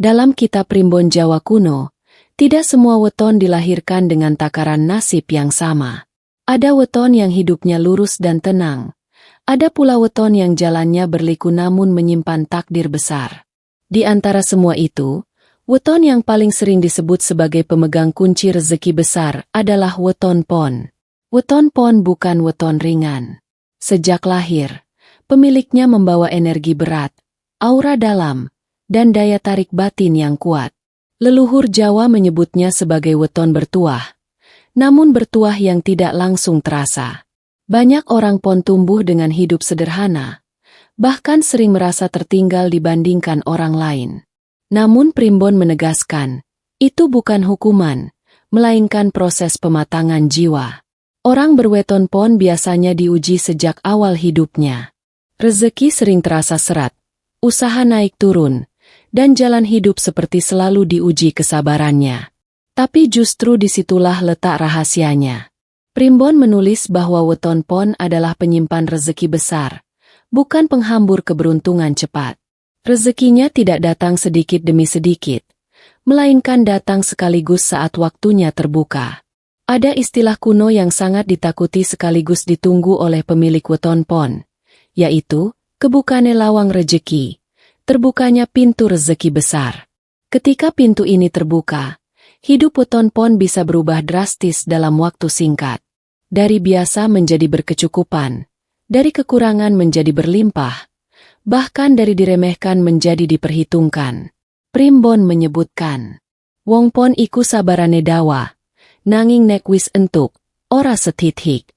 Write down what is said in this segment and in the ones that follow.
Dalam kitab Primbon Jawa kuno, tidak semua weton dilahirkan dengan takaran nasib yang sama. Ada weton yang hidupnya lurus dan tenang. Ada pula weton yang jalannya berliku namun menyimpan takdir besar. Di antara semua itu, weton yang paling sering disebut sebagai pemegang kunci rezeki besar adalah weton pon. Weton pon bukan weton ringan. Sejak lahir, pemiliknya membawa energi berat, aura dalam, dan daya tarik batin yang kuat. Leluhur Jawa menyebutnya sebagai weton bertuah, namun bertuah yang tidak langsung terasa. Banyak orang pon tumbuh dengan hidup sederhana, bahkan sering merasa tertinggal dibandingkan orang lain. Namun Primbon menegaskan, itu bukan hukuman, melainkan proses pematangan jiwa. Orang berweton pon biasanya diuji sejak awal hidupnya. Rezeki sering terasa serat, usaha naik turun, dan jalan hidup seperti selalu diuji kesabarannya. Tapi justru disitulah letak rahasianya. Primbon menulis bahwa weton pon adalah penyimpan rezeki besar, bukan penghambur keberuntungan cepat. Rezekinya tidak datang sedikit demi sedikit, melainkan datang sekaligus saat waktunya terbuka. Ada istilah kuno yang sangat ditakuti sekaligus ditunggu oleh pemilik weton pon, yaitu, kebukane lawang rejeki, terbukanya pintu rezeki besar. Ketika pintu ini terbuka, hidup weton pon bisa berubah drastis dalam waktu singkat. Dari biasa menjadi berkecukupan, dari kekurangan menjadi berlimpah, bahkan dari diremehkan menjadi diperhitungkan. Primbon menyebutkan, wong pon iku sabarane dawa, nanging nek wis entuk, ora setithik.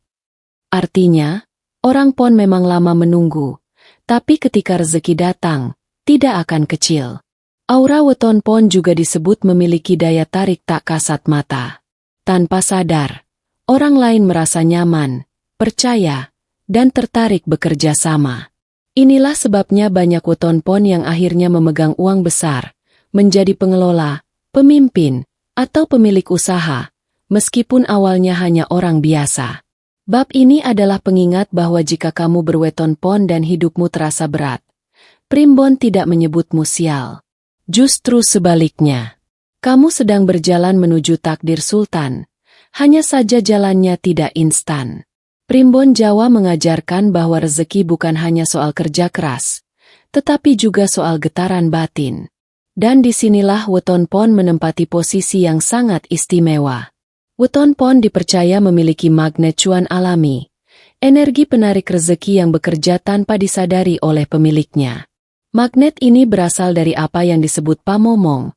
Artinya, orang pon memang lama menunggu, tapi ketika rezeki datang, tidak akan kecil. Aura weton pon juga disebut memiliki daya tarik tak kasat mata. Tanpa sadar, orang lain merasa nyaman, percaya, dan tertarik bekerja sama. Inilah sebabnya banyak weton pon yang akhirnya memegang uang besar, menjadi pengelola, pemimpin, atau pemilik usaha, meskipun awalnya hanya orang biasa. Bab ini adalah pengingat bahwa jika kamu berweton pon dan hidupmu terasa berat, Primbon tidak menyebutmu sial. Justru sebaliknya, kamu sedang berjalan menuju takdir sultan, hanya saja jalannya tidak instan. Primbon Jawa mengajarkan bahwa rezeki bukan hanya soal kerja keras, tetapi juga soal getaran batin. Dan disinilah weton pon menempati posisi yang sangat istimewa. Weton pon dipercaya memiliki magnet cuan alami, energi penarik rezeki yang bekerja tanpa disadari oleh pemiliknya. Magnet ini berasal dari apa yang disebut pamomong,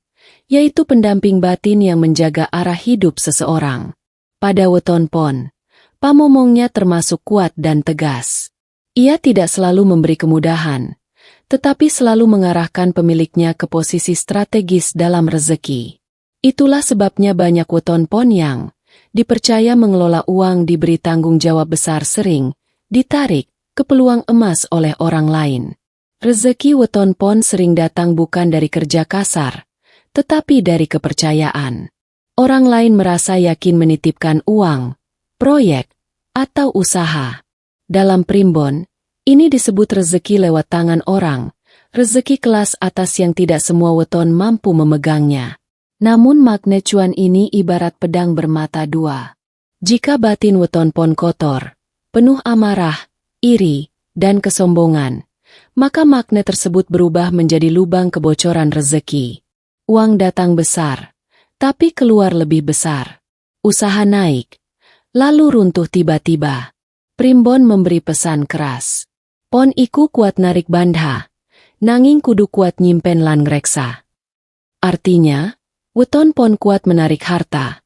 yaitu pendamping batin yang menjaga arah hidup seseorang. Pada weton pon, pamomongnya termasuk kuat dan tegas. Ia tidak selalu memberi kemudahan, tetapi selalu mengarahkan pemiliknya ke posisi strategis dalam rezeki. Itulah sebabnya banyak weton pon yang dipercaya mengelola uang diberi tanggung jawab besar sering ditarik ke peluang emas oleh orang lain. Rezeki weton pon sering datang bukan dari kerja kasar, tetapi dari kepercayaan. Orang lain merasa yakin menitipkan uang, proyek, atau usaha. Dalam Primbon, ini disebut rezeki lewat tangan orang, rezeki kelas atas yang tidak semua weton mampu memegangnya. Namun magnet cuan ini ibarat pedang bermata dua. Jika batin weton pon kotor, penuh amarah, iri, dan kesombongan, maka magnet tersebut berubah menjadi lubang kebocoran rezeki. Uang datang besar, tapi keluar lebih besar. Usaha naik, lalu runtuh tiba-tiba. Primbon memberi pesan keras. Pon iku kuat narik bandha, nanging kudu kuat nyimpen lan ngreksa. Artinya, weton pon kuat menarik harta,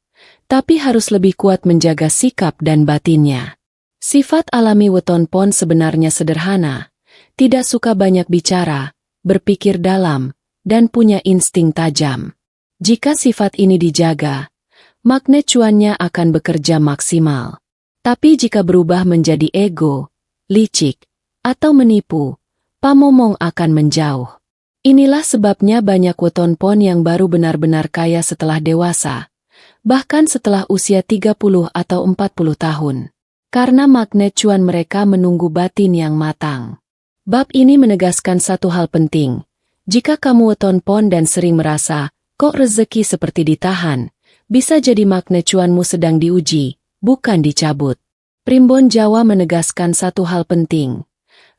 tapi harus lebih kuat menjaga sikap dan batinnya. Sifat alami weton pon sebenarnya sederhana, tidak suka banyak bicara, berpikir dalam, dan punya insting tajam. Jika sifat ini dijaga, magnet cuannya akan bekerja maksimal. Tapi jika berubah menjadi ego, licik, atau menipu, pamomong akan menjauh. Inilah sebabnya banyak weton pon yang baru benar-benar kaya setelah dewasa, bahkan setelah usia 30 atau 40 tahun. Karena magnet cuan mereka menunggu batin yang matang. Bab ini menegaskan satu hal penting, Jika kamu weton pon dan sering merasa, kok rezeki seperti ditahan, bisa jadi magnet cuanmu sedang diuji, bukan dicabut. Primbon Jawa menegaskan satu hal penting.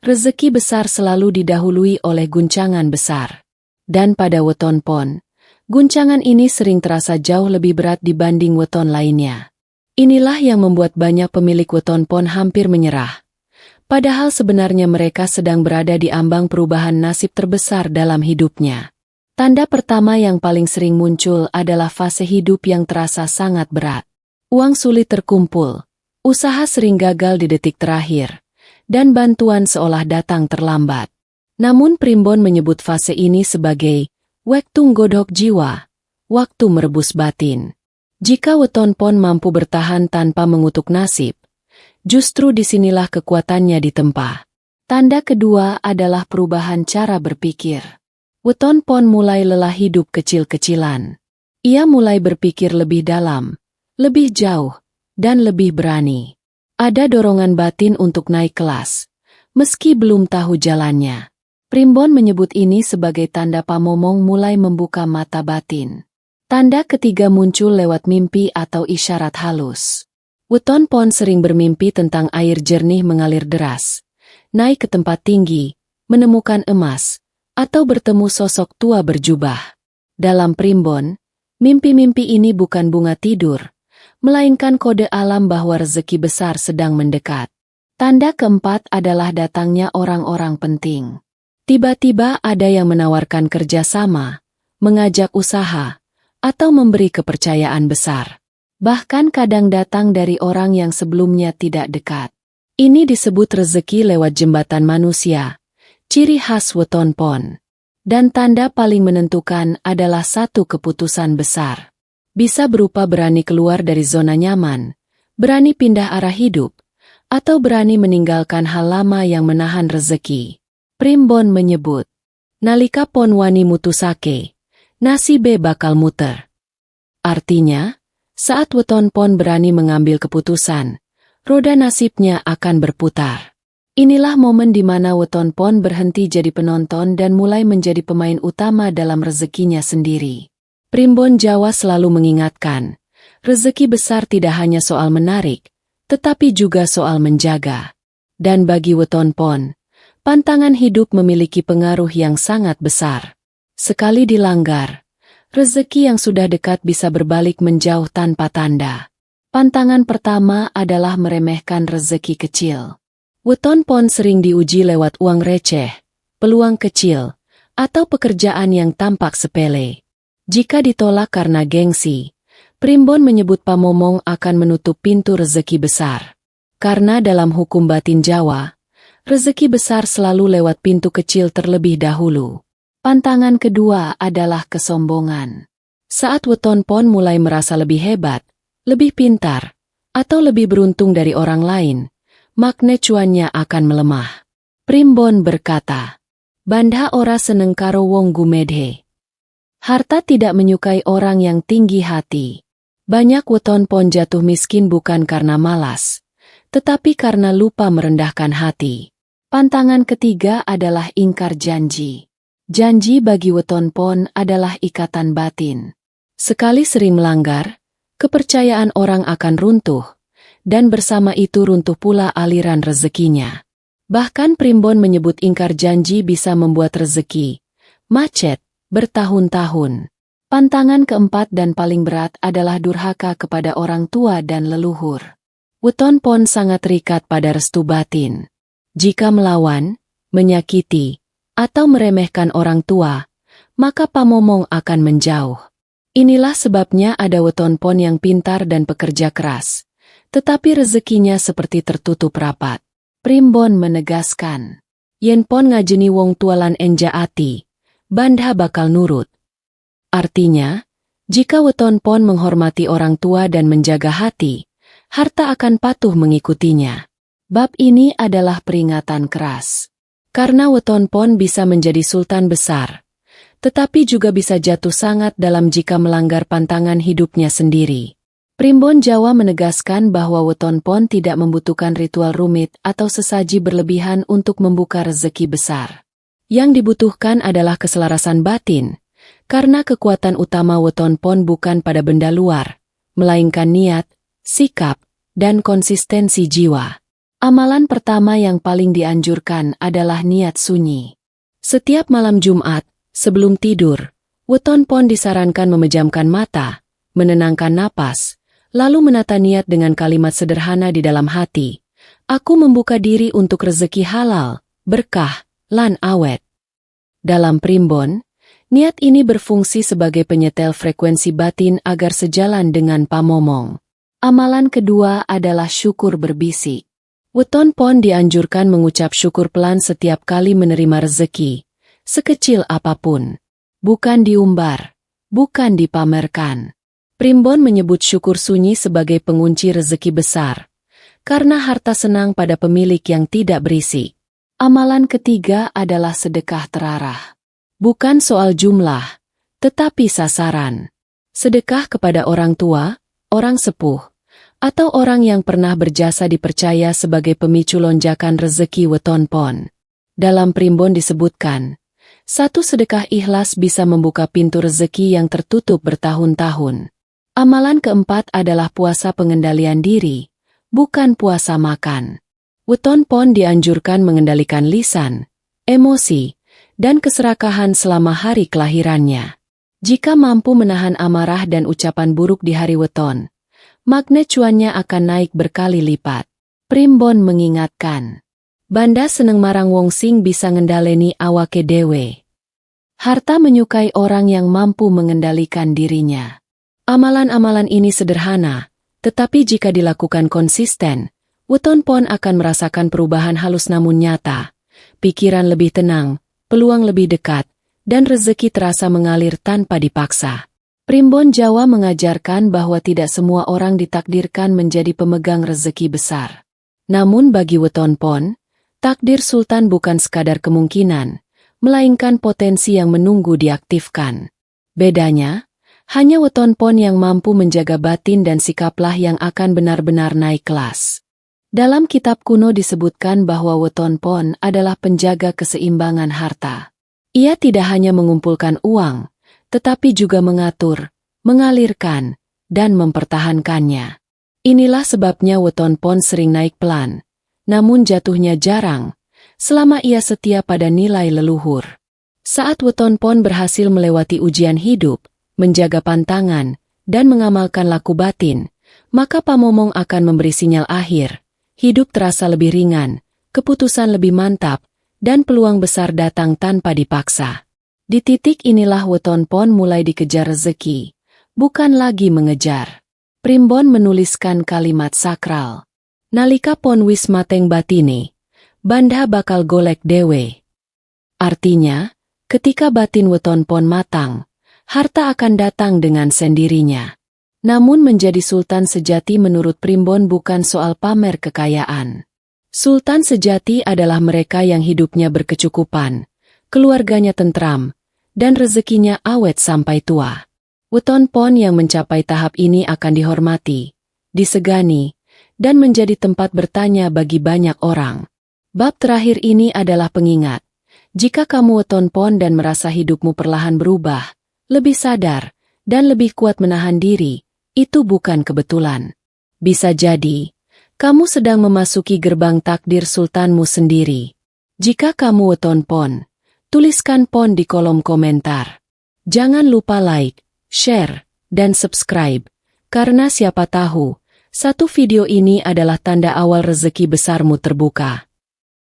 Rezeki besar selalu didahului oleh guncangan besar. Dan pada weton pon, guncangan ini sering terasa jauh lebih berat dibanding weton lainnya. Inilah yang membuat banyak pemilik weton pon hampir menyerah. Padahal sebenarnya mereka sedang berada di ambang perubahan nasib terbesar dalam hidupnya. Tanda pertama yang paling sering muncul adalah fase hidup yang terasa sangat berat. Uang sulit terkumpul, usaha sering gagal di detik terakhir, dan bantuan seolah datang terlambat. Namun Primbon menyebut fase ini sebagai waktu nggodhok jiwa, waktu merebus batin. Jika weton pon mampu bertahan tanpa mengutuk nasib, justru disinilah kekuatannya ditempa. Tanda kedua adalah perubahan cara berpikir. Weton pon mulai lelah hidup kecil-kecilan. Ia mulai berpikir lebih dalam, lebih jauh, dan lebih berani. Ada dorongan batin untuk naik kelas, meski belum tahu jalannya. Primbon menyebut ini sebagai tanda pamomong mulai membuka mata batin. Tanda ketiga muncul lewat mimpi atau isyarat halus. Weton pon sering bermimpi tentang air jernih mengalir deras, naik ke tempat tinggi, menemukan emas, atau bertemu sosok tua berjubah. Dalam Primbon, mimpi-mimpi ini bukan bunga tidur, melainkan kode alam bahwa rezeki besar sedang mendekat. Tanda keempat adalah datangnya orang-orang penting. Tiba-tiba ada yang menawarkan kerjasama, mengajak usaha, atau memberi kepercayaan besar. Bahkan kadang datang dari orang yang sebelumnya tidak dekat. Ini disebut rezeki lewat jembatan manusia, ciri khas weton pon. Dan tanda paling menentukan adalah satu keputusan besar. Bisa berupa berani keluar dari zona nyaman, berani pindah arah hidup, atau berani meninggalkan hal lama yang menahan rezeki. Primbon menyebut, nalika pon wani mutusake, nasibe bakal muter. Artinya, saat weton pon berani mengambil keputusan, roda nasibnya akan berputar. Inilah momen di mana weton pon berhenti jadi penonton dan mulai menjadi pemain utama dalam rezekinya sendiri. Primbon Jawa selalu mengingatkan, rezeki besar tidak hanya soal menarik, tetapi juga soal menjaga. Dan bagi weton pon, pantangan hidup memiliki pengaruh yang sangat besar. Sekali dilanggar, rezeki yang sudah dekat bisa berbalik menjauh tanpa tanda. Pantangan pertama adalah meremehkan rezeki kecil. Weton pon sering diuji lewat uang receh, peluang kecil, atau pekerjaan yang tampak sepele. Jika ditolak karena gengsi, Primbon menyebut pamomong akan menutup pintu rezeki besar. Karena dalam hukum batin Jawa, rezeki besar selalu lewat pintu kecil terlebih dahulu. Pantangan kedua adalah kesombongan. Saat weton pon mulai merasa lebih hebat, lebih pintar, atau lebih beruntung dari orang lain, magnet cuannya akan melemah. Primbon berkata, bandha ora seneng karo wong gumedhe. Harta tidak menyukai orang yang tinggi hati. Banyak weton pon jatuh miskin bukan karena malas, tetapi karena lupa merendahkan hati. Pantangan ketiga adalah ingkar janji. Janji bagi weton pon adalah ikatan batin. Sekali sering melanggar, kepercayaan orang akan runtuh, dan bersama itu runtuh pula aliran rezekinya. Bahkan Primbon menyebut ingkar janji bisa membuat rezeki macet bertahun-tahun. Pantangan keempat dan paling berat adalah durhaka kepada orang tua dan leluhur. Weton pon sangat terikat pada restu batin. Jika melawan, menyakiti, atau meremehkan orang tua, maka pamomong akan menjauh. Inilah sebabnya ada weton pon yang pintar dan pekerja keras, tetapi rezekinya seperti tertutup rapat. Primbon menegaskan, yen pon ngajeni wong tualan enja ati, bandha bakal nurut. Artinya, jika weton pon menghormati orang tua dan menjaga hati, harta akan patuh mengikutinya. Bab ini adalah peringatan keras. Karena weton pon bisa menjadi sultan besar, tetapi juga bisa jatuh sangat dalam jika melanggar pantangan hidupnya sendiri. Primbon Jawa menegaskan bahwa weton pon tidak membutuhkan ritual rumit atau sesaji berlebihan untuk membuka rezeki besar. Yang dibutuhkan adalah keselarasan batin, karena kekuatan utama weton pon bukan pada benda luar, melainkan niat, sikap, dan konsistensi jiwa. Amalan pertama yang paling dianjurkan adalah niat sunyi. Setiap malam Jumat, sebelum tidur, weton pon disarankan memejamkan mata, menenangkan napas, lalu menata niat dengan kalimat sederhana di dalam hati. Aku membuka diri untuk rezeki halal, berkah, lan awet. Dalam primbon, niat ini berfungsi sebagai penyetel frekuensi batin agar sejalan dengan pamomong. Amalan kedua adalah syukur berbisik. Weton pon dianjurkan mengucap syukur pelan setiap kali menerima rezeki, sekecil apapun. Bukan diumbar, bukan dipamerkan. Primbon menyebut syukur sunyi sebagai pengunci rezeki besar, karena harta senang pada pemilik yang tidak berisi. Amalan ketiga adalah sedekah terarah. Bukan soal jumlah, tetapi sasaran. Sedekah kepada orang tua, orang sepuh, atau orang yang pernah berjasa dipercaya sebagai pemicu lonjakan rezeki weton pon. Dalam primbon disebutkan, satu sedekah ikhlas bisa membuka pintu rezeki yang tertutup bertahun-tahun. Amalan keempat adalah puasa pengendalian diri, bukan puasa makan. Weton pon dianjurkan mengendalikan lisan, emosi, dan keserakahan selama hari kelahirannya. Jika mampu menahan amarah dan ucapan buruk di hari weton, magnet cuannya akan naik berkali lipat. Primbon mengingatkan, banda seneng marang wong sing bisa ngendaleni awake dewe. Harta menyukai orang yang mampu mengendalikan dirinya. Amalan-amalan ini sederhana, tetapi jika dilakukan konsisten, weton pon akan merasakan perubahan halus namun nyata. Pikiran lebih tenang, peluang lebih dekat, dan rezeki terasa mengalir tanpa dipaksa. Primbon Jawa mengajarkan bahwa tidak semua orang ditakdirkan menjadi pemegang rezeki besar. Namun bagi weton pon, takdir sultan bukan sekadar kemungkinan, melainkan potensi yang menunggu diaktifkan. Bedanya, hanya weton pon yang mampu menjaga batin dan sikaplah yang akan benar-benar naik kelas. Dalam kitab kuno disebutkan bahwa weton pon adalah penjaga keseimbangan harta. Ia tidak hanya mengumpulkan uang, tetapi juga mengatur, mengalirkan, dan mempertahankannya. Inilah sebabnya weton pon sering naik pelan, namun jatuhnya jarang, selama ia setia pada nilai leluhur. Saat weton pon berhasil melewati ujian hidup, menjaga pantangan, dan mengamalkan laku batin, maka pamomong akan memberi sinyal akhir. Hidup terasa lebih ringan, keputusan lebih mantap, dan peluang besar datang tanpa dipaksa. Di titik inilah weton pon mulai dikejar rezeki, bukan lagi mengejar. Primbon menuliskan kalimat sakral. Nalika pon wis mateng batine, banda bakal golek dewe. Artinya, ketika batin weton pon matang, harta akan datang dengan sendirinya. Namun menjadi sultan sejati menurut primbon bukan soal pamer kekayaan. Sultan sejati adalah mereka yang hidupnya berkecukupan, keluarganya tentram, dan rezekinya awet sampai tua. Weton pon yang mencapai tahap ini akan dihormati, disegani, dan menjadi tempat bertanya bagi banyak orang. Bab terakhir ini adalah pengingat. Jika kamu weton pon dan merasa hidupmu perlahan berubah, lebih sadar, dan lebih kuat menahan diri, itu bukan kebetulan. Bisa jadi, kamu sedang memasuki gerbang takdir sultanmu sendiri. Jika kamu weton pon, tuliskan pon di kolom komentar. Jangan lupa like, share, dan subscribe, karena siapa tahu, satu video ini adalah tanda awal rezeki besarmu terbuka.